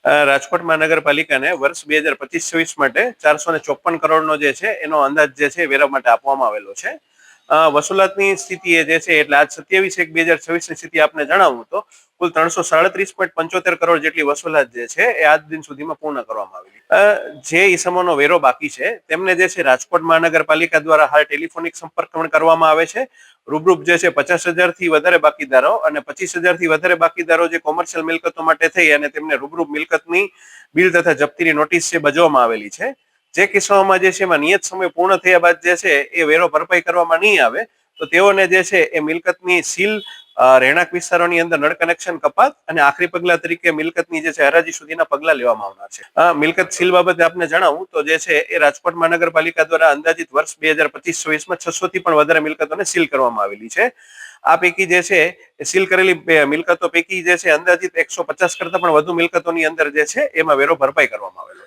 રાજકોટ મહાનગરપાલિકાને વર્ષ 2025-26 માટે 454 કરોડનો જે છે એનો અંદાજ જે છે વેરા માટે આપવામાં આવેલો છે. વસૂલાતની સ્થિતિ એ જે છે એટલે આજ 27/1/2026ની સ્થિતિ આપને જણાવું તો કુલ 337.75 કરોડ જેટલી વસૂલાત જે છે એ આજ દિન સુધીમાં પૂર્ણ કરવામાં આવેલી. જે ઈસમોનો વેરો બાકી છે તેમને જે છે રાજકોટ મહાનગરપાલિકા દ્વારા હાલ ટેલિફોનિક સંપર્ક પણ કરવામાં આવે છે. રૂબરૂપ જે છે 50,000 થી વધારે બાકીદારો અને 25,000 થી વધારે બાકીદારો જે કોમર્શિયલ મિલકતો માટે થઈ અને તેમને રૂબરૂપ મિલકતની બિલ તથા જપ્તીની નોટિસ છે બજાવવામાં આવેલી છે. જે કિસ્સાઓમાં જે છે એમાં નિયત સમય પૂર્ણ થયા બાદ જે છે એ વેરો ભરપાઈ કરવામાં નહીં આવે તો તેઓને જે છે એ મિલકતની સીલ, રહેણાંક વિસ્તારોની અંદર નળ કનેક્શન કપાત અને આખરી પગલા તરીકે મિલકતની જે છે હરાજી સુધીના પગલા લેવામાં આવનાર છે. મિલકત સીલ બાબતે આપને જણાવું તો જે છે એ રાજકોટ મહાનગરપાલિકા દ્વારા અંદાજિત વર્ષ 2025-26માં 600 થી પણ વધારે મિલકતોને સીલ કરવામાં આવેલી છે. આ પૈકી જે છે સીલ કરેલી મિલકતો પૈકી જે છે અંદાજિત 150 કરતા પણ વધુ મિલકતોની અંદર જે છે એમાં વેરો ભરપાઈ કરવામાં આવેલો છે.